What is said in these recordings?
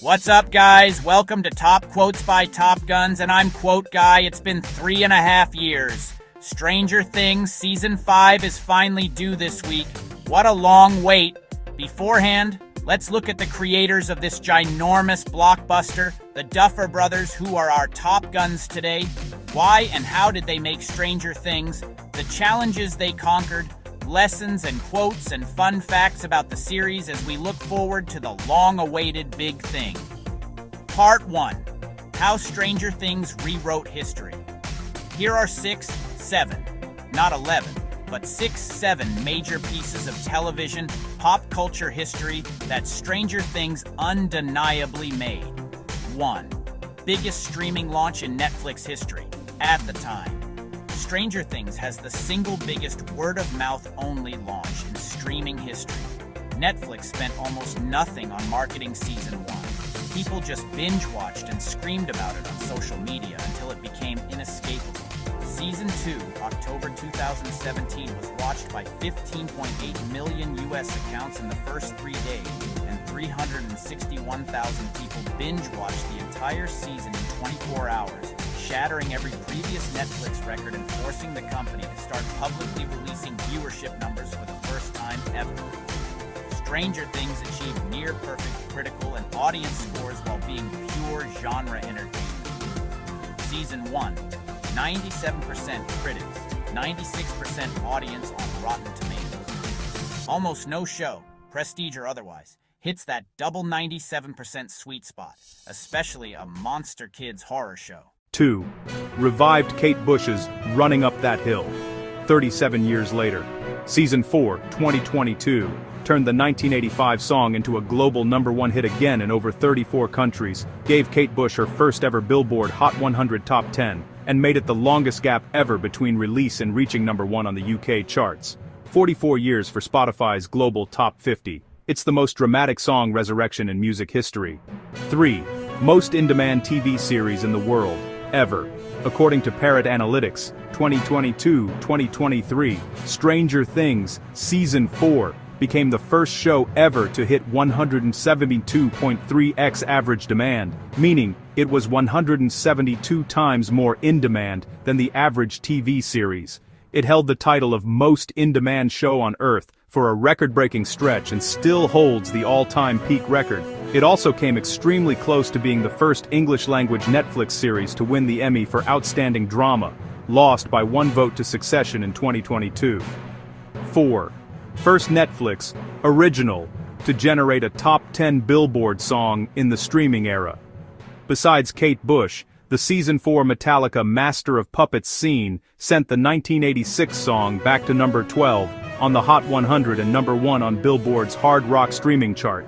What's up, guys? Welcome to Top Quotes by Top Guns, and I'm Quote Guy. It's been 3.5 years. Stranger Things Season 5 is finally due this week. What a long wait. Beforehand, let's look at the creators of this ginormous blockbuster, the Duffer Brothers, who are our top guns today. Why and how did they make Stranger Things? The challenges they conquered, lessons and quotes and fun facts about the series as we look forward to the long-awaited big thing. Part 1. How Stranger Things Rewrote History. Here are not 11, but 7 major pieces of television, pop culture history that Stranger Things undeniably made. 1. Biggest streaming launch in Netflix history, at the time. Stranger Things has the single biggest word-of-mouth only launch in streaming history. Netflix spent almost nothing on marketing Season 1. People just binge-watched and screamed about it on social media until it became inescapable. Season 2, October 2017, was watched by 15.8 million US accounts in the first 3 days, and 361,000 people binge-watched the entire season in 24 hours, shattering every previous Netflix record and forcing the company to start publicly releasing viewership numbers for the first time ever. Stranger Things achieved near-perfect critical and audience scores while being pure genre entertainment. Season 1, 97% critics, 96% audience on Rotten Tomatoes. Almost no show, prestige or otherwise, hits that double 97% sweet spot, especially a monster kids horror show. 2. Revived Kate Bush's Running Up That Hill. 37 years later, Season 4, 2022, turned the 1985 song into a global #1 hit again in over 34 countries, gave Kate Bush her first ever Billboard Hot 100 Top 10, and made it the longest gap ever between release and reaching #1 on the UK charts. 44 years for Spotify's global Top 50. It's the most dramatic song resurrection in music history. 3. Most in-demand TV series in the world, ever. According to Parrot Analytics, 2022-2023, Stranger Things Season 4 became the first show ever to hit 172.3x average demand, meaning it was 172 times more in demand than the average TV series. It held the title of most in-demand show on Earth for a record-breaking stretch and still holds the all-time peak record. It also came extremely close to being the first English-language Netflix series to win the Emmy for Outstanding Drama, lost by 1 vote to Succession in 2022. 4. First Netflix original to generate a top 10 Billboard song in the streaming era. Besides Kate Bush, the Season 4 Metallica Master of Puppets scene sent the 1986 song back to number 12 on the Hot 100 and #1 on Billboard's hard rock streaming chart.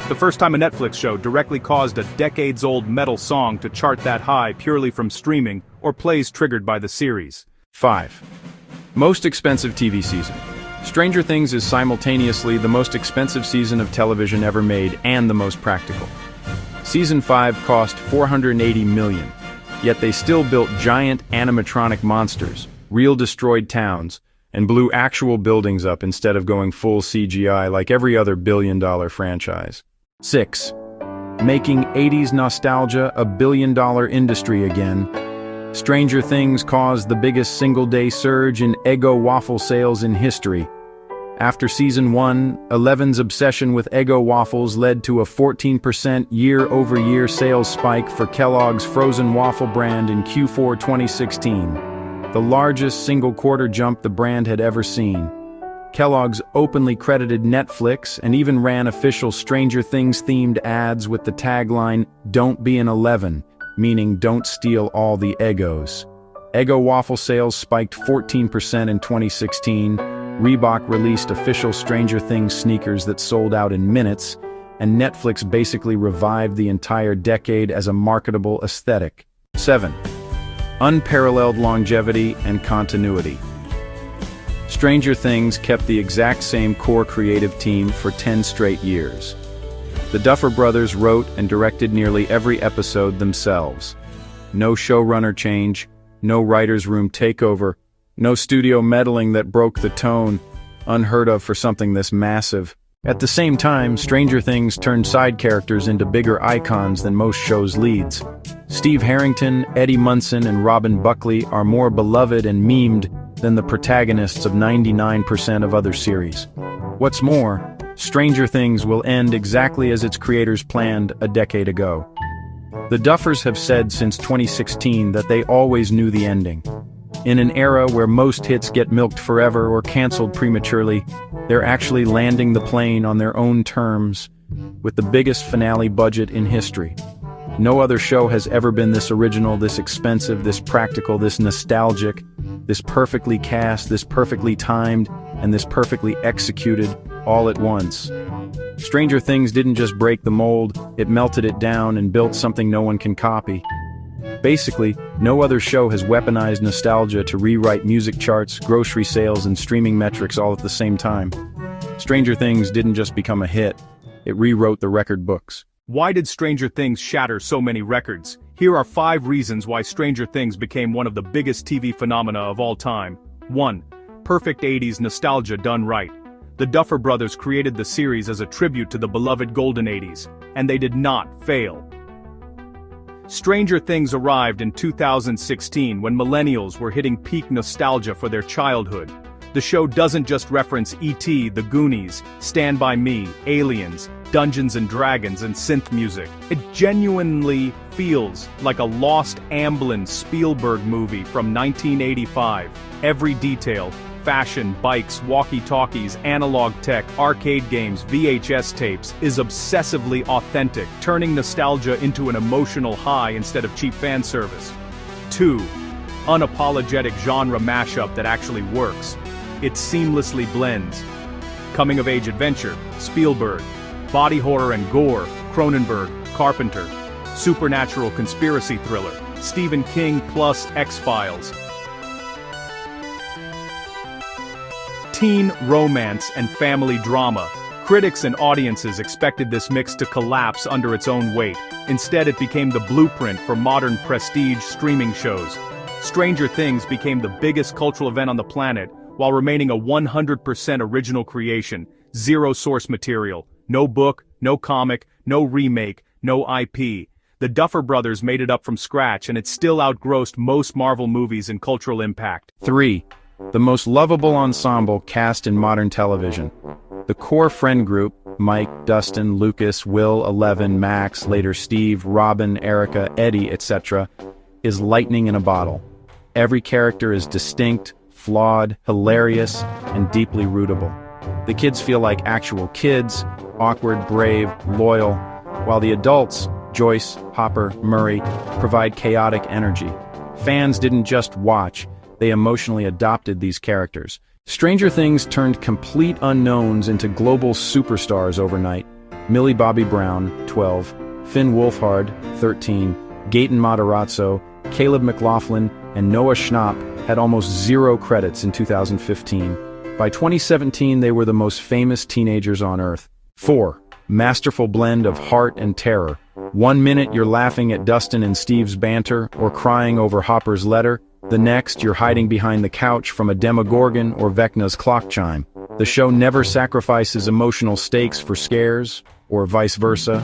The first time a Netflix show directly caused a decades-old metal song to chart that high purely from streaming or plays triggered by the series. 5. Most expensive TV season. Stranger Things is simultaneously the most expensive season of television ever made and the most practical. Season 5 cost $480 million, yet they still built giant animatronic monsters, real destroyed towns, and blew actual buildings up instead of going full CGI like every other billion-dollar franchise. 6. Making 80s nostalgia a billion-dollar industry again. Stranger Things caused the biggest single-day surge in Eggo waffle sales in history. After Season 1, Eleven's obsession with Eggo waffles led to a 14% year-over-year sales spike for Kellogg's frozen waffle brand in Q4 2016, the largest single-quarter jump the brand had ever seen. Kellogg's openly credited Netflix and even ran official Stranger Things-themed ads with the tagline, "Don't be an 11, meaning don't steal all the Eggos." Eggo waffle sales spiked 14% in 2016, Reebok released official Stranger Things sneakers that sold out in minutes, and Netflix basically revived the entire decade as a marketable aesthetic. 7. Unparalleled longevity and continuity. Stranger Things kept the exact same core creative team for 10 straight years. The Duffer Brothers wrote and directed nearly every episode themselves. No showrunner change, no writer's room takeover, no studio meddling that broke the tone, unheard of for something this massive. At the same time, Stranger Things turned side characters into bigger icons than most shows' leads. Steve Harrington, Eddie Munson, and Robin Buckley are more beloved and memed than the protagonists of 99% of other series. What's more, Stranger Things will end exactly as its creators planned a decade ago. The Duffers have said since 2016 that they always knew the ending. In an era where most hits get milked forever or canceled prematurely, they're actually landing the plane on their own terms, with the biggest finale budget in history. No other show has ever been this original, this expensive, this practical, this nostalgic, this perfectly cast, this perfectly timed, and this perfectly executed, all at once. Stranger Things didn't just break the mold, it melted it down and built something no one can copy. Basically, no other show has weaponized nostalgia to rewrite music charts, grocery sales, and streaming metrics all at the same time. Stranger Things didn't just become a hit, it rewrote the record books. Why did Stranger Things shatter so many records? Here are 5 reasons why Stranger Things became one of the biggest TV phenomena of all time. 1. Perfect 80s nostalgia done right. The Duffer Brothers created the series as a tribute to the beloved golden 80s, and they did not fail. Stranger Things arrived in 2016 when millennials were hitting peak nostalgia for their childhood. The show doesn't just reference E.T., The Goonies, Stand By Me, Aliens, Dungeons and Dragons, and synth music. It genuinely feels like a lost Amblin Spielberg movie from 1985. Every detail, fashion, bikes, walkie-talkies, analog tech, arcade games, VHS tapes, is obsessively authentic, turning nostalgia into an emotional high instead of cheap fan service. 2. Unapologetic genre mashup that actually works. It seamlessly blends coming-of-age adventure, Spielberg, body horror and gore, Cronenberg, Carpenter, supernatural conspiracy thriller, Stephen King plus X-Files, teen romance and family drama. Critics and audiences expected this mix to collapse under its own weight. Instead, it became the blueprint for modern prestige streaming shows. Stranger Things became the biggest cultural event on the planet, while remaining a 100% original creation, zero source material, no book, no comic, no remake, no IP. The Duffer Brothers made it up from scratch, and it still outgrossed most Marvel movies in cultural impact. 3. The most lovable ensemble cast in modern television. The core friend group, Mike, Dustin, Lucas, Will, Eleven, Max, later Steve, Robin, Erica, Eddie, etc., is lightning in a bottle. Every character is distinct, flawed, hilarious, and deeply rootable. The kids feel like actual kids, awkward, brave, loyal, while the adults, Joyce, Hopper, Murray, provide chaotic energy. Fans didn't just watch, they emotionally adopted these characters. Stranger Things turned complete unknowns into global superstars overnight. Millie Bobby Brown, 12, Finn Wolfhard, 13, Gaten Matarazzo, Caleb McLaughlin, and Noah Schnapp had almost 0 credits in 2015. By 2017, they were the most famous teenagers on Earth. 4. Masterful blend of heart and terror. One minute you're laughing at Dustin and Steve's banter or crying over Hopper's letter. The next, you're hiding behind the couch from a Demogorgon or Vecna's clock chime. The show never sacrifices emotional stakes for scares, or vice versa.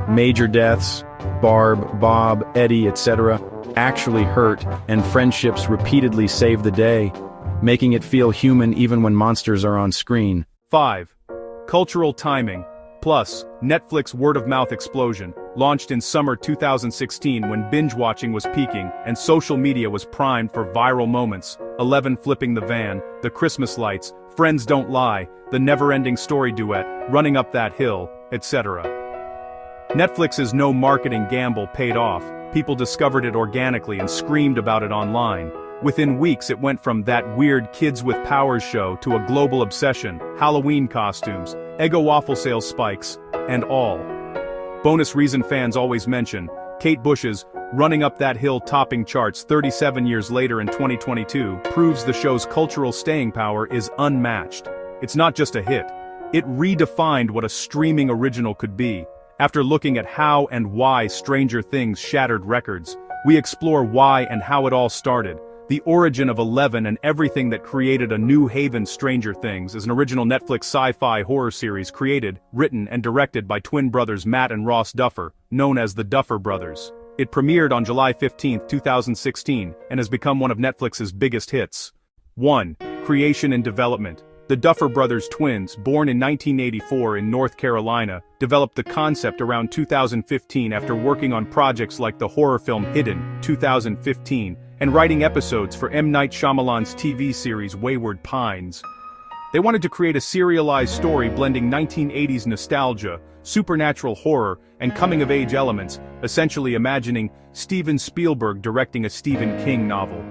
Major deaths, Barb, Bob, Eddie, etc., actually hurt, and friendships repeatedly save the day, making it feel human even when monsters are on screen. 5. Cultural timing. Plus, Netflix word-of-mouth explosion, launched in summer 2016 when binge-watching was peaking and social media was primed for viral moments. 11 flipping the van, the Christmas lights, Friends Don't Lie, the never-ending story duet, Running Up That Hill, etc. Netflix's no marketing gamble paid off. People discovered it organically and screamed about it online. Within weeks it went from that weird Kids with Powers show to a global obsession, Halloween costumes, Eggo waffle sales spikes, and all. Bonus reason fans always mention, Kate Bush's Running Up That Hill topping charts 37 years later in 2022 proves the show's cultural staying power is unmatched. It's not just a hit. It redefined what a streaming original could be. After looking at how and why Stranger Things shattered records, we explore why and how it all started, The Origin of 11 and Everything That Created a New Haven. Stranger Things is an original Netflix sci-fi horror series created, written, and directed by twin brothers Matt and Ross Duffer, known as the Duffer Brothers. It premiered on July 15, 2016, and has become one of Netflix's biggest hits. 1. Creation and development. The Duffer Brothers twins, born in 1984 in North Carolina, developed the concept around 2015 after working on projects like the horror film Hidden, 2015, and writing episodes for M. Night Shyamalan's TV series Wayward Pines. They wanted to create a serialized story blending 1980s nostalgia, supernatural horror, and coming-of-age elements, essentially imagining Steven Spielberg directing a Stephen King novel.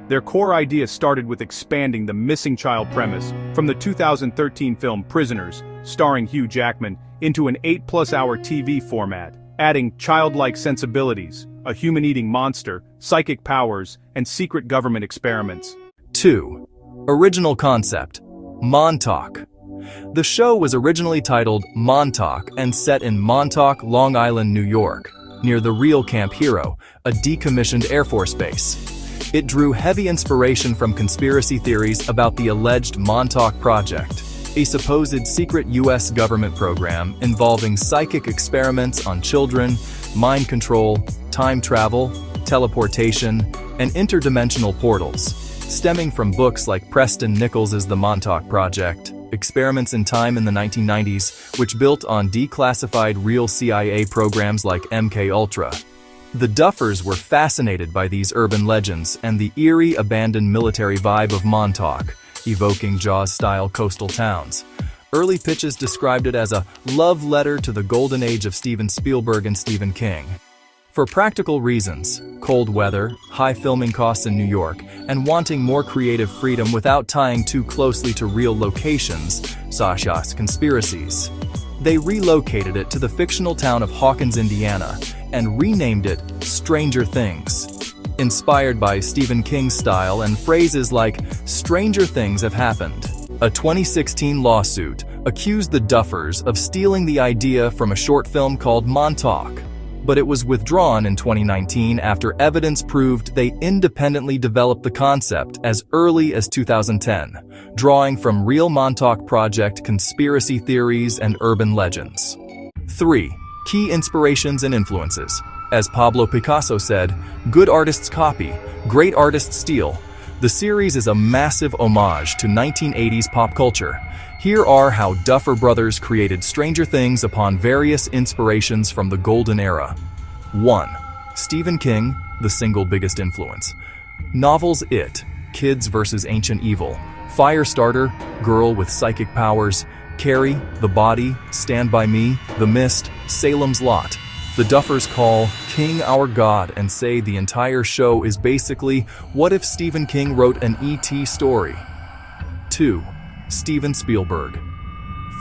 Their core idea started with expanding the missing child premise from the 2013 film Prisoners, starring Hugh Jackman, into an 8-plus-hour TV format, adding childlike sensibilities, a human-eating monster, psychic powers, and secret government experiments. 2. Original concept: Montauk. The show was originally titled Montauk and set in Montauk, Long Island, New York, near the real Camp Hero, a decommissioned Air Force base. It drew heavy inspiration from conspiracy theories about the alleged Montauk Project, a supposed secret U.S. government program involving psychic experiments on children, mind control, time travel, teleportation, and interdimensional portals, stemming from books like Preston Nichols' The Montauk Project, Experiments in Time in the 1990s, which built on declassified real CIA programs like MKUltra. The Duffers were fascinated by these urban legends and the eerie abandoned military vibe of Montauk, evoking Jaws-style coastal towns. Early pitches described it as a love letter to the golden age of Steven Spielberg and Stephen King. For practical reasons, cold weather, high filming costs in New York, and wanting more creative freedom without tying too closely to real locations, / conspiracies, they relocated it to the fictional town of Hawkins, Indiana, and renamed it Stranger Things. Inspired by Stephen King's style and phrases like, "Stranger things have happened." A 2016 lawsuit accused the Duffers of stealing the idea from a short film called Montauk, but it was withdrawn in 2019 after evidence proved they independently developed the concept as early as 2010, drawing from real Montauk Project conspiracy theories and urban legends. 3. Key inspirations and influences. As Pablo Picasso said, "Good artists copy, great artists steal." The series is a massive homage to 1980s pop culture. Here are how Duffer Brothers created Stranger Things upon various inspirations from the golden era. 1. Stephen King, the single biggest influence. Novels It, Kids vs. Ancient Evil, Firestarter, Girl with Psychic Powers, Carrie, The Body, Stand By Me, The Mist, Salem's Lot. The Duffers call King our God and say the entire show is basically what if Stephen King wrote an E.T. story. 2. Steven Spielberg.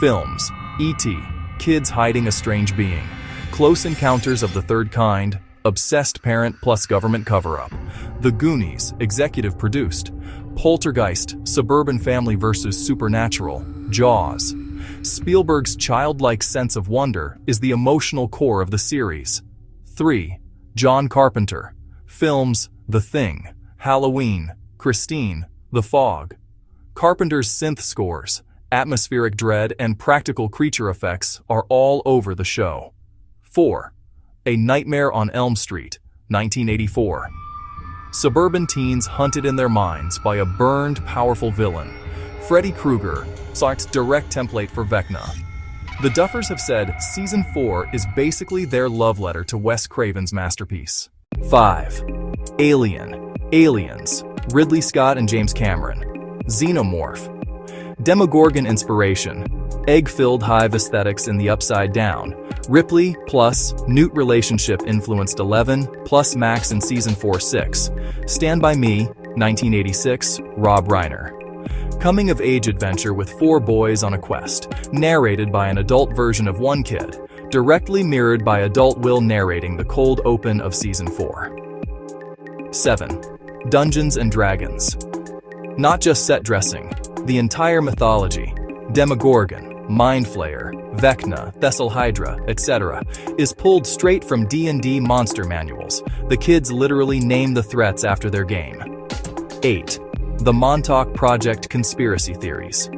Films: E.T., Kids Hiding a Strange Being, Close Encounters of the Third Kind, Obsessed Parent plus Government Cover-Up, The Goonies, executive produced, Poltergeist, Suburban Family vs. Supernatural, Jaws. Spielberg's childlike sense of wonder is the emotional core of the series. 3. John Carpenter. Films: The Thing, Halloween, Christine, The Fog. Carpenter's synth scores, atmospheric dread, and practical creature effects are all over the show. 4. A Nightmare on Elm Street, 1984. Suburban teens hunted in their minds by a burned, powerful villain, Freddy Krueger, Sark's direct template for Vecna. The Duffers have said Season 4 is basically their love letter to Wes Craven's masterpiece. 5. Alien, Aliens, Ridley Scott and James Cameron. Xenomorph. Demogorgon inspiration, egg-filled hive aesthetics in the Upside Down. Ripley plus Newt relationship influenced 11 plus Max in Season 4-6. Stand By Me, 1986, Rob Reiner. Coming-of-age adventure with 4 boys on a quest, narrated by an adult version of one kid, directly mirrored by adult Will narrating the cold open of Season 4. 7. Dungeons and Dragons. Not just set dressing, the entire mythology, Demogorgon, Mind Flayer, Vecna, Thessal Hydra, etc., is pulled straight from D&D monster manuals. The kids literally name the threats after their game. 8. The Montauk Project Conspiracy Theories.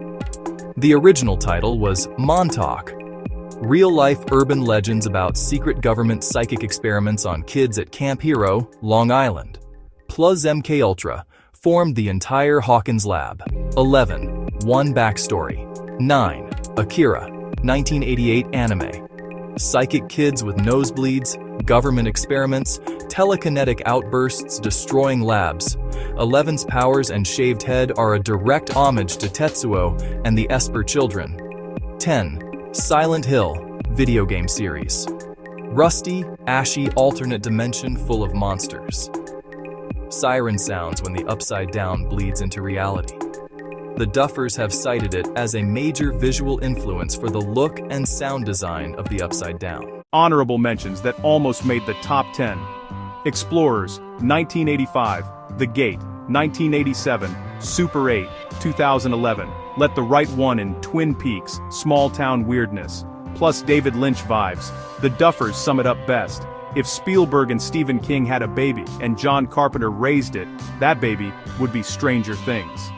The original title was Montauk, real-life urban legends about secret government psychic experiments on kids at Camp Hero, Long Island. Plus MKUltra formed the entire Hawkins lab. 11. One backstory. 9. Akira, 1988 anime. Psychic kids with nosebleeds, government experiments, telekinetic outbursts destroying labs. 11's powers and shaved head are a direct homage to Tetsuo and the Esper children. 10. Silent Hill, video game series. Rusty, ashy alternate dimension full of monsters. Siren sounds when the Upside Down bleeds into reality. The Duffers have cited it as a major visual influence for the look and sound design of the Upside Down. Honorable mentions that almost made the top 10. Explorers, 1985, The Gate, 1987, Super 8, 2011, Let the Right One in Twin Peaks, Small Town Weirdness, plus David Lynch vibes. The Duffers sum it up best. If Spielberg and Stephen King had a baby and John Carpenter raised it, that baby would be Stranger Things.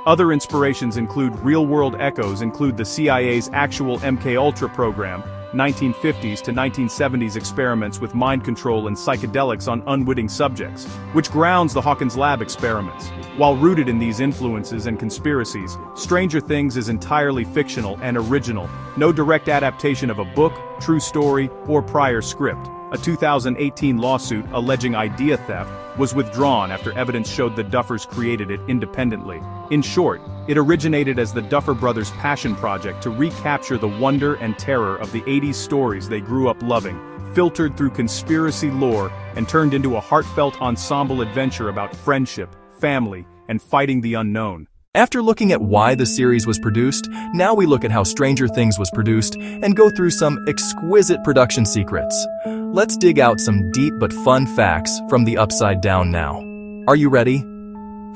Other inspirations include real-world echoes include the CIA's actual MKUltra program, 1950s to 1970s experiments with mind control and psychedelics on unwitting subjects, which grounds the Hawkins Lab experiments. While rooted in these influences and conspiracies, Stranger Things is entirely fictional and original, no direct adaptation of a book, true story, or prior script. A 2018 lawsuit alleging idea theft was withdrawn after evidence showed the Duffers created it independently. In short, it originated as the Duffer Brothers' passion project to recapture the wonder and terror of the 80s stories they grew up loving, filtered through conspiracy lore and turned into a heartfelt ensemble adventure about friendship, family, and fighting the unknown. After looking at why the series was produced, now we look at how Stranger Things was produced and go through some exquisite production secrets. Let's dig out some deep but fun facts from the Upside Down now. Are you ready?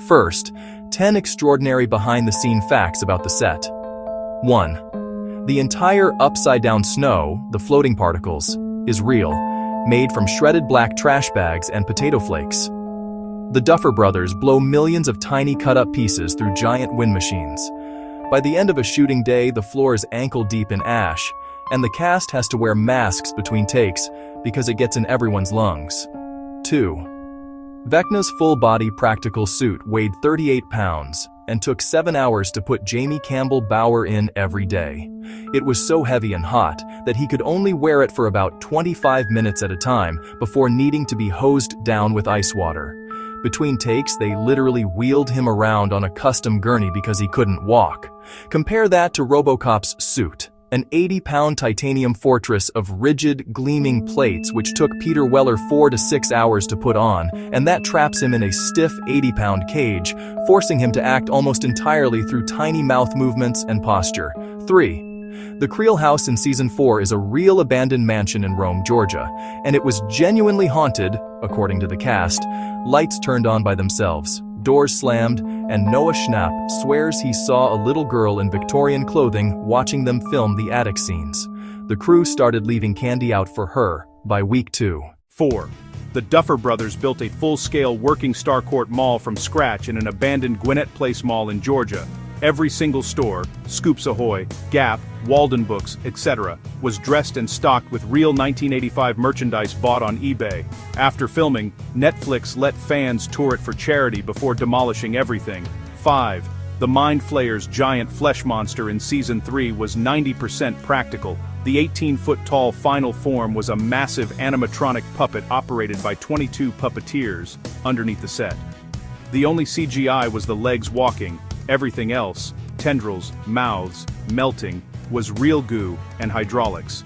First, 10 extraordinary behind-the-scene facts about the set. 1. The entire Upside Down snow, the floating particles, is real, made from shredded black trash bags and potato flakes. The Duffer Brothers blow millions of tiny cut-up pieces through giant wind machines. By the end of a shooting day, the floor is ankle-deep in ash, and the cast has to wear masks between takes because it gets in everyone's lungs. 2. Vecna's full-body practical suit weighed 38 pounds and took 7 hours to put Jamie Campbell Bower in every day. It was so heavy and hot that he could only wear it for about 25 minutes at a time before needing to be hosed down with ice water. Between takes, they literally wheeled him around on a custom gurney because he couldn't walk. Compare that to RoboCop's suit, an 80-pound titanium fortress of rigid, gleaming plates which took Peter Weller 4 to 6 hours to put on, and that traps him in a stiff 80-pound cage, forcing him to act almost entirely through tiny mouth movements and posture. 3. The Creel House in Season 4 is a real abandoned mansion in Rome, Georgia, and it was genuinely haunted, according to the cast. Lights turned on by themselves, doors slammed, and Noah Schnapp swears he saw a little girl in Victorian clothing watching them film the attic scenes. The crew started leaving candy out for her by week 2. 4. The Duffer Brothers built a full-scale working Starcourt mall from scratch in an abandoned Gwinnett Place mall in Georgia. Every single store, Scoops Ahoy, Gap, Walden Books, etc., was dressed and stocked with real 1985 merchandise bought on eBay. After filming, Netflix let fans tour it for charity before demolishing everything. 5. The Mind Flayer's giant flesh monster in Season 3 was 90% practical. The 18-foot-tall final form was a massive animatronic puppet operated by 22 puppeteers underneath the set. The only CGI was the legs walking. Everything else, tendrils, mouths, melting, was real goo and hydraulics.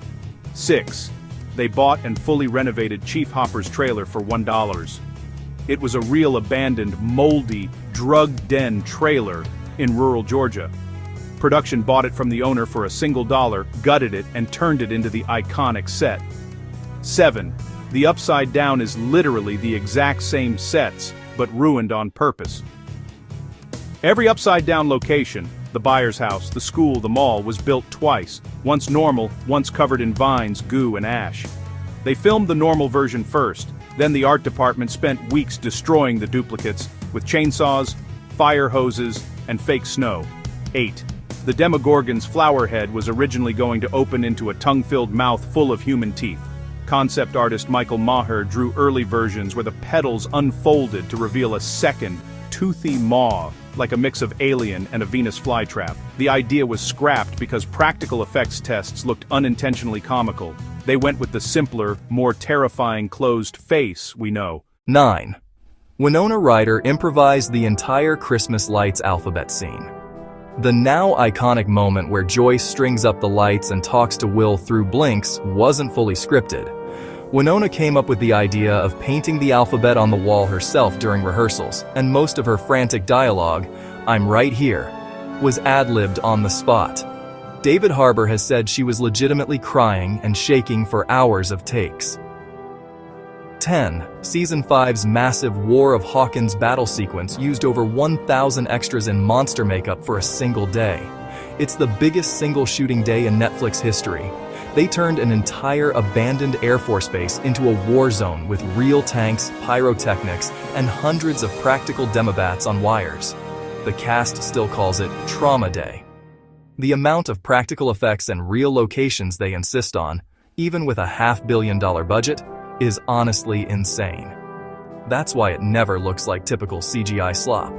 6. They bought and fully renovated Chief Hopper's trailer for $1. It was a real abandoned, moldy, drug den trailer in rural Georgia. Production bought it from the owner for $1, gutted it, and turned it into the iconic set. 7. The Upside Down is literally the exact same sets, but ruined on purpose. Every Upside Down location, the Byers house, the school, the mall, was built twice, once normal, once covered in vines, goo, and ash. They filmed the normal version first, then the art department spent weeks destroying the duplicates, with chainsaws, fire hoses, and fake snow. 8. The Demogorgon's flower head was originally going to open into a tongue-filled mouth full of human teeth. Concept artist Michael Maher drew early versions where the petals unfolded to reveal a second, toothy maw, like a mix of Alien and a Venus flytrap. The idea was scrapped because practical effects tests looked unintentionally comical. They went with the simpler, more terrifying closed face we know. 9. Winona Ryder improvised the entire Christmas lights alphabet scene. The now iconic moment where Joyce strings up the lights and talks to Will through blinks wasn't fully scripted. Winona came up with the idea of painting the alphabet on the wall herself during rehearsals, and most of her frantic dialogue, "I'm right here," was ad-libbed on the spot. David Harbour has said she was legitimately crying and shaking for hours of takes. 10. Season 5's massive War of Hawkins battle sequence used over 1,000 extras in monster makeup for a single day. It's the biggest single shooting day in Netflix history. They turned an entire abandoned Air Force base into a war zone with real tanks, pyrotechnics, and hundreds of practical demobats on wires. The cast still calls it Trauma Day. The amount of practical effects and real locations they insist on, even with a $500 million budget, is honestly insane. That's why it never looks like typical CGI slop.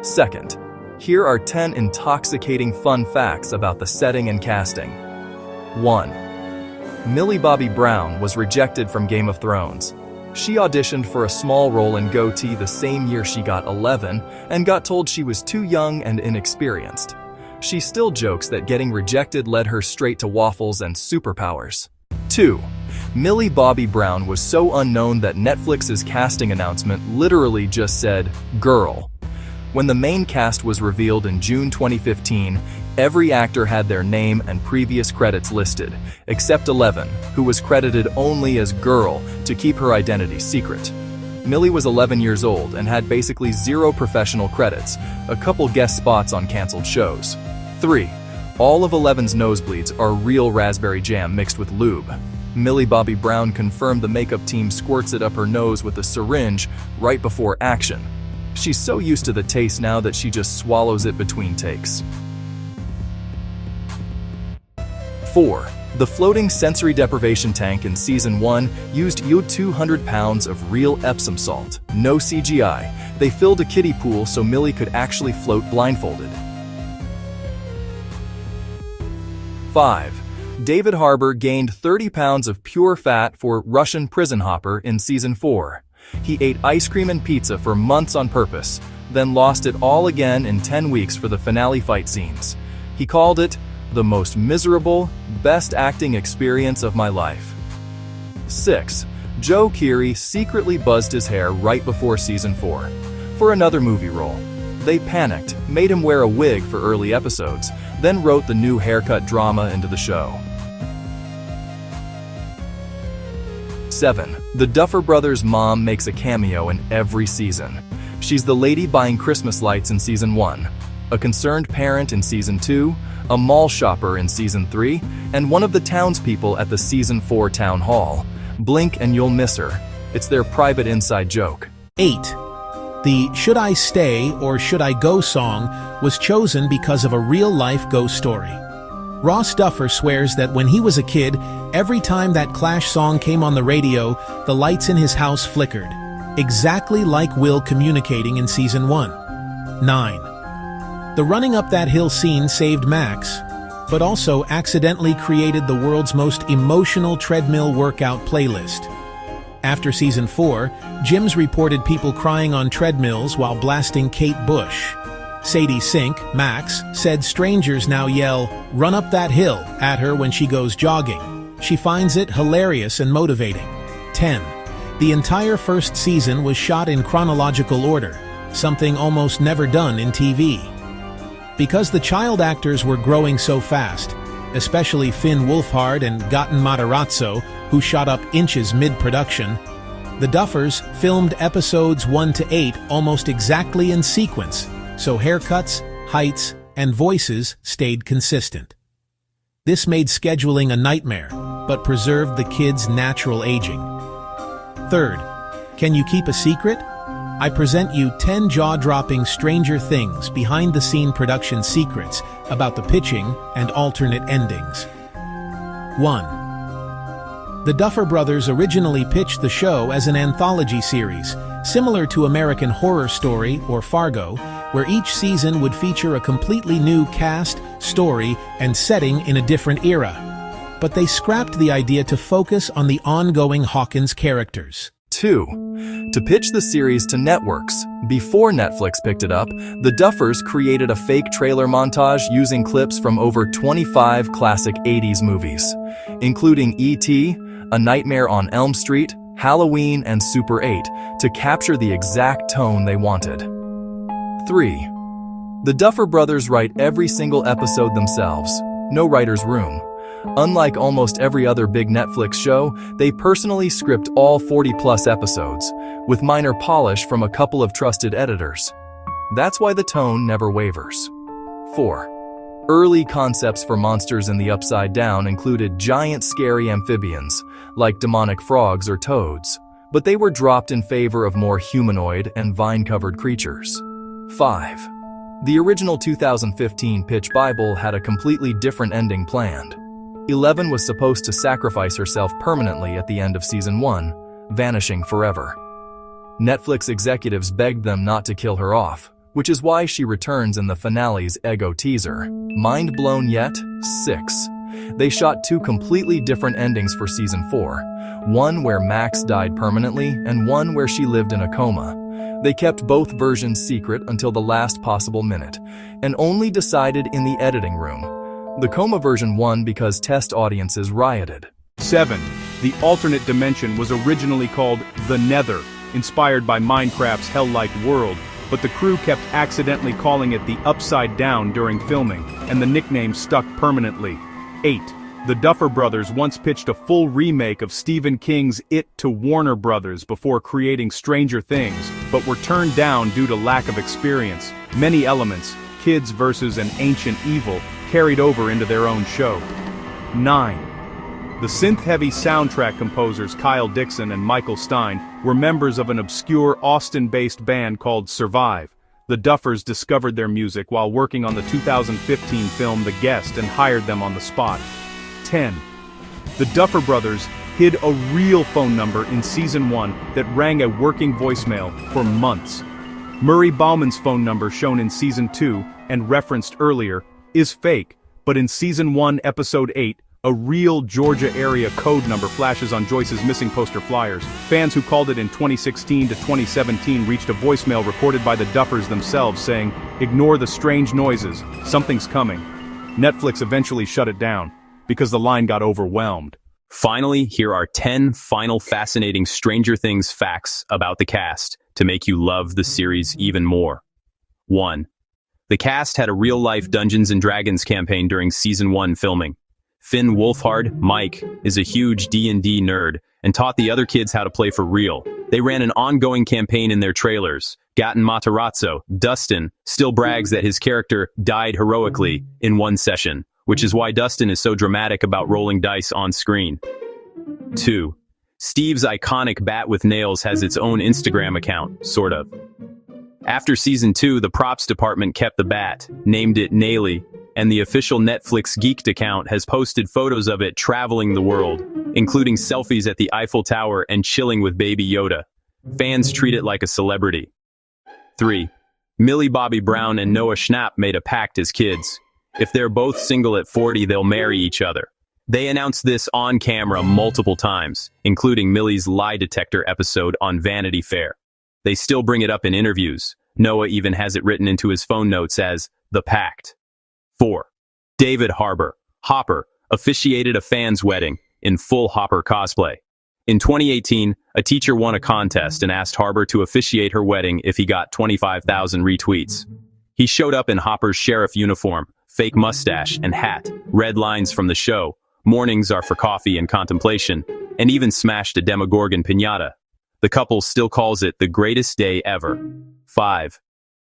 Second, here are 10 intoxicating fun facts about the setting and casting. 1. Millie Bobby Brown was rejected from Game of Thrones. She auditioned for a small role in Goatee the same year she got 11 and got told she was too young and inexperienced. She still jokes that getting rejected led her straight to waffles and superpowers. 2. Millie Bobby Brown was so unknown that Netflix's casting announcement literally just said, "girl." When the main cast was revealed in June 2015, every actor had their name and previous credits listed, except Eleven, who was credited only as girl to keep her identity secret. Millie was 11 years old and had basically zero professional credits, a couple guest spots on canceled shows. 3. All of Eleven's nosebleeds are real raspberry jam mixed with lube. Millie Bobby Brown confirmed the makeup team squirts it up her nose with a syringe right before action. She's so used to the taste now that she just swallows it between takes. 4. The floating sensory deprivation tank in Season 1 used 200 pounds of real Epsom salt. No CGI. They filled a kiddie pool so Millie could actually float blindfolded. 5. David Harbour gained 30 pounds of pure fat for Russian Prison Hopper in Season 4. He ate ice cream and pizza for months on purpose, then lost it all again in 10 weeks for the finale fight scenes. He called it the most miserable, best acting experience of my life. 6. Joe Keery secretly buzzed his hair right before Season 4 for another movie role. They panicked, made him wear a wig for early episodes, then wrote the new haircut drama into the show. 7. The Duffer Brothers' mom makes a cameo in every season. She's the lady buying Christmas lights in Season 1, a concerned parent in Season 2, a mall shopper in Season 3, and one of the townspeople at the Season 4 town hall. Blink and you'll miss her. It's their private inside joke. 8. The Should I Stay or Should I Go song was chosen because of a real-life ghost story. Ross Duffer swears that when he was a kid, every time that Clash song came on the radio, the lights in his house flickered, exactly like Will communicating in Season 1. 9. The running up that hill scene saved Max, but also accidentally created the world's most emotional treadmill workout playlist. After Season 4, gyms reported people crying on treadmills while blasting Kate Bush. Sadie Sink, Max, said strangers now yell, "Run up that hill," at her when she goes jogging. She finds it hilarious and motivating. 10. The entire first season was shot in chronological order, something almost never done in TV. Because the child actors were growing so fast, especially Finn Wolfhard and Gaten Matarazzo, who shot up inches mid-production, the Duffers filmed episodes 1 to 8 almost exactly in sequence, so haircuts, heights, and voices stayed consistent. This made scheduling a nightmare, but preserved the kids' natural aging. Third, can you keep a secret? I present you 10 jaw-dropping Stranger Things behind-the-scene production secrets about the pitching and alternate endings. 1. The Duffer Brothers originally pitched the show as an anthology series, similar to American Horror Story or Fargo, where each season would feature a completely new cast, story, and setting in a different era. But they scrapped the idea to focus on the ongoing Hawkins characters. 2. To pitch the series to networks, before Netflix picked it up, the Duffers created a fake trailer montage using clips from over 25 classic 80s movies, including E.T., A Nightmare on Elm Street, Halloween, and Super 8, to capture the exact tone they wanted. 3. The Duffer Brothers write every single episode themselves, no writer's room. Unlike almost every other big Netflix show, they personally script all 40-plus episodes, with minor polish from a couple of trusted editors. That's why the tone never wavers. 4. Early concepts for monsters in the Upside Down included giant scary amphibians, like demonic frogs or toads, but they were dropped in favor of more humanoid and vine-covered creatures. 5. The original 2015 pitch Bible had a completely different ending planned. 11 was supposed to sacrifice herself permanently at the end of Season 1, vanishing forever. Netflix executives begged them not to kill her off, which is why she returns in the finale's Ego teaser. Mind blown yet? 6. They shot 2 completely different endings for Season 4, one where Max died permanently and one where she lived in a coma. They kept both versions secret until the last possible minute, and only decided in the editing room. The coma version won because test audiences rioted. 7. The alternate dimension was originally called The Nether, inspired by Minecraft's hell-like world, but the crew kept accidentally calling it the Upside Down during filming, and the nickname stuck permanently. 8. The Duffer Brothers once pitched a full remake of Stephen King's It to Warner Brothers before creating Stranger Things, but were turned down due to lack of experience. Many elements, kids versus an ancient evil, carried over into their own show. 9. The synth-heavy soundtrack composers Kyle Dixon and Michael Stein were members of an obscure Austin-based band called Survive. The Duffers discovered their music while working on the 2015 film The Guest and hired them on the spot. 10. The Duffer Brothers hid a real phone number in Season 1 that rang a working voicemail for months. Murray Bauman's phone number shown in Season 2, and referenced earlier, is fake, but in Season 1, Episode 8, a real Georgia area code number flashes on Joyce's missing poster flyers. Fans who called it in 2016 to 2017 reached a voicemail recorded by the Duffers themselves saying, "Ignore the strange noises, something's coming." Netflix eventually shut it down, because the line got overwhelmed. Finally, here are 10 final fascinating Stranger Things facts about the cast to make you love the series even more. 1. The cast had a real-life Dungeons & Dragons campaign during Season 1 filming. Finn Wolfhard, Mike, is a huge D&D nerd and taught the other kids how to play for real. They ran an ongoing campaign in their trailers. Gaten Matarazzo, Dustin, still brags that his character died heroically in one session, which is why Dustin is so dramatic about rolling dice on screen. 2. Steve's iconic bat with nails has its own Instagram account, sort of. After Season 2, the props department kept the bat, named it Naily, and the official Netflix Geeked account has posted photos of it traveling the world, including selfies at the Eiffel Tower and chilling with Baby Yoda. Fans treat it like a celebrity. 3. Millie Bobby Brown and Noah Schnapp made a pact as kids. If they're both single at 40, they'll marry each other. They announced this on camera multiple times, including Millie's lie detector episode on Vanity Fair. They still bring it up in interviews. Noah even has it written into his phone notes as The Pact. 4. David Hopper, officiated a fan's wedding in full Hopper cosplay. In 2018, a teacher won a contest and asked Harper to officiate her wedding if he got 25,000 retweets. He showed up in Hopper's sheriff uniform, fake mustache and hat, red lines from the show, "Mornings are for coffee and contemplation," and even smashed a Demogorgon piñata. The couple still calls it the greatest day ever. 5.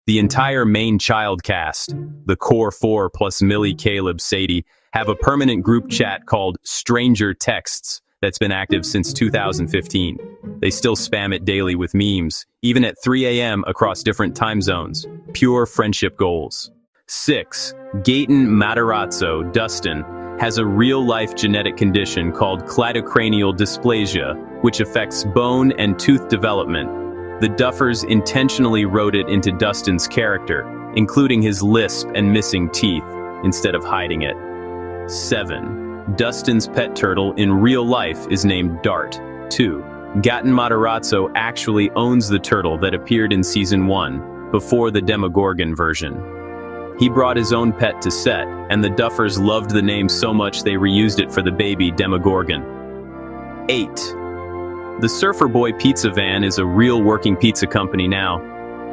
The entire main child cast, the core 4 plus Millie, Caleb, Sadie, have a permanent group chat called Stranger Texts that's been active since 2015. They still spam it daily with memes, even at 3 a.m. across different time zones. Pure friendship goals. 6. Gaten Matarazzo, Dustin, has a real-life genetic condition called cladocranial dysplasia, which affects bone and tooth development. The Duffers intentionally wrote it into Dustin's character, including his lisp and missing teeth, instead of hiding it. 7. Dustin's pet turtle in real life is named Dart. 2. Gaten Matarazzo actually owns the turtle that appeared in Season 1, before the Demogorgon version. He brought his own pet to set, and the Duffers loved the name so much they reused it for the baby Demogorgon. 8. The Surfer Boy Pizza Van is a real working pizza company now.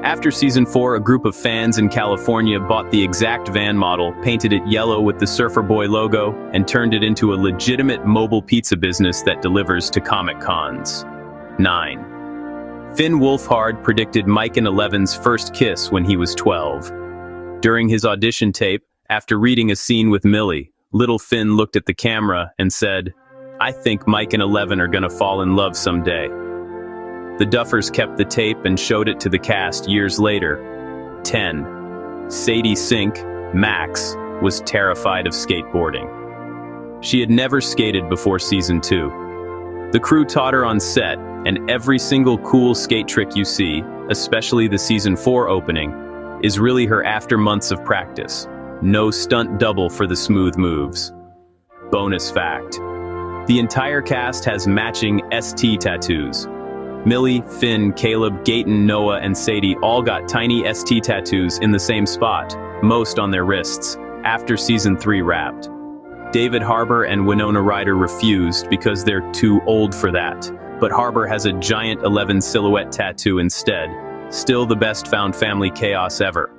After Season 4, a group of fans in California bought the exact van model, painted it yellow with the Surfer Boy logo, and turned it into a legitimate mobile pizza business that delivers to Comic Cons. 9. Finn Wolfhard predicted Mike and Eleven's first kiss when he was 12. During his audition tape, after reading a scene with Millie, little Finn looked at the camera and said, "I think Mike and Eleven are gonna fall in love someday." The Duffers kept the tape and showed it to the cast years later. 10. Sadie Sink, Max, was terrified of skateboarding. She had never skated before Season 2. The crew taught her on set, and every single cool skate trick you see, especially the Season 4 opening, is really her after months of practice. No stunt double for the smooth moves. Bonus fact: the entire cast has matching ST tattoos. Millie, Finn, Caleb, Gaten, Noah, and Sadie all got tiny ST tattoos in the same spot, most on their wrists, after Season 3 wrapped. David Harbour and Winona Ryder refused because they're too old for that, but Harbour has a giant 11 silhouette tattoo instead. Still the best found family chaos ever.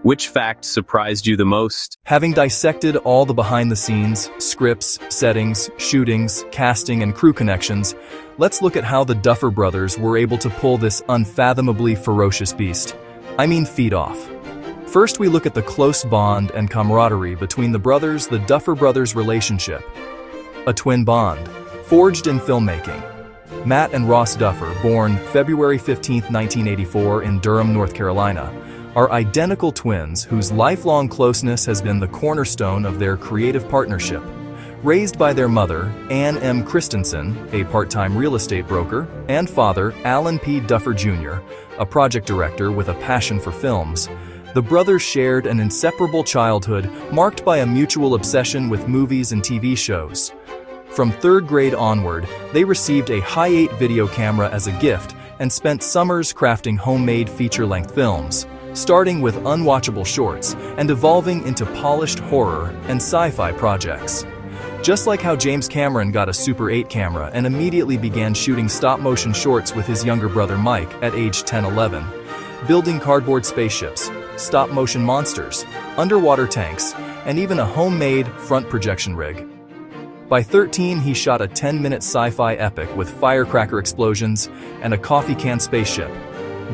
Which fact surprised you the most? Having dissected all the behind-the-scenes, scripts, settings, shootings, casting, and crew connections, let's look at how the Duffer Brothers were able to pull this unfathomably ferocious beast. I mean, feet off. First, we look at the close bond and camaraderie between the brothers, the Duffer Brothers relationship. A twin bond, forged in filmmaking. Matt and Ross Duffer, born February 15, 1984 in Durham, North Carolina, are identical twins whose lifelong closeness has been the cornerstone of their creative partnership. Raised by their mother, Ann M. Christensen, a part-time real estate broker, and father, Alan P. Duffer Jr., a project director with a passion for films, the brothers shared an inseparable childhood marked by a mutual obsession with movies and TV shows. From third grade onward, they received a Hi8 video camera as a gift and spent summers crafting homemade feature-length films, starting with unwatchable shorts and evolving into polished horror and sci-fi projects. Just like how James Cameron got a Super 8 camera and immediately began shooting stop-motion shorts with his younger brother Mike at age 10-11, building cardboard spaceships, stop-motion monsters, underwater tanks, and even a homemade front projection rig. By 13, he shot a 10-minute sci-fi epic with firecracker explosions and a coffee can spaceship.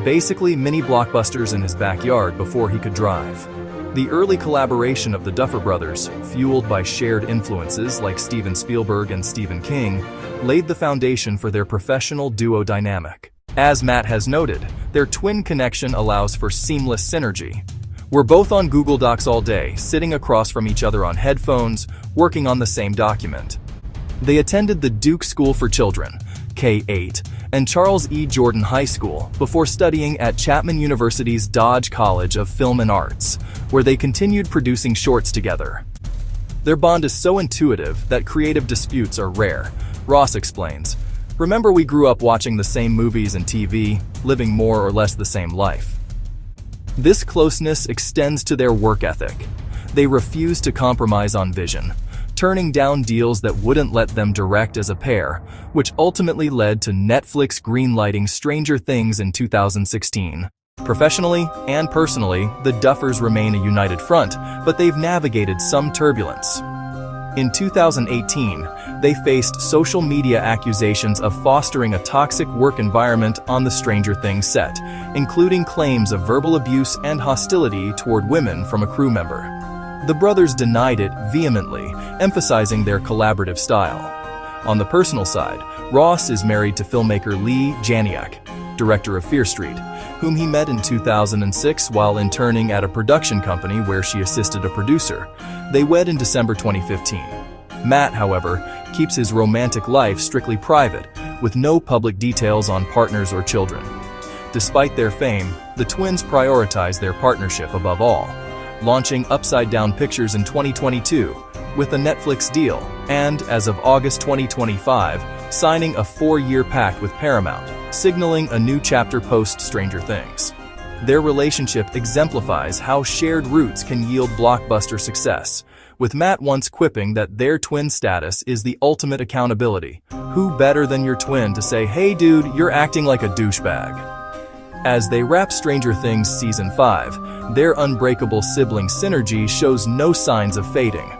Basically mini blockbusters in his backyard before he could drive. The early collaboration of the Duffer Brothers, fueled by shared influences like Steven Spielberg and Stephen King, laid the foundation for their professional duo dynamic. As Matt has noted, their twin connection allows for seamless synergy. We're both on Google Docs all day, sitting across from each other on headphones, working on the same document. They attended the Duke School for Children, K-8, and Charles E. Jordan High School before studying at Chapman University's Dodge College of Film and Arts, where they continued producing shorts together. Their bond is so intuitive that creative disputes are rare, Ross explains. Remember, we grew up watching the same movies and TV, living more or less the same life. This closeness extends to their work ethic. They refuse to compromise on vision, turning down deals that wouldn't let them direct as a pair, which ultimately led to Netflix greenlighting Stranger Things in 2016. Professionally and personally, the Duffers remain a united front, but they've navigated some turbulence. In 2018, they faced social media accusations of fostering a toxic work environment on the Stranger Things set, including claims of verbal abuse and hostility toward women from a crew member. The brothers denied it vehemently, emphasizing their collaborative style. On the personal side, Ross is married to filmmaker Lee Janiak, director of Fear Street, whom he met in 2006 while interning at a production company where she assisted a producer. They wed in December 2015. Matt, however, keeps his romantic life strictly private, with no public details on partners or children. Despite their fame, the twins prioritize their partnership above all, launching Upside Down Pictures in 2022 with a Netflix deal, and, as of August 2025, signing a 4-year pact with Paramount, signaling a new chapter post-Stranger Things. Their relationship exemplifies how shared roots can yield blockbuster success, with Matt once quipping that their twin status is the ultimate accountability. Who better than your twin to say, "Hey dude, you're acting like a douchebag"? As they wrap Stranger Things Season 5, their unbreakable sibling synergy shows no signs of fading.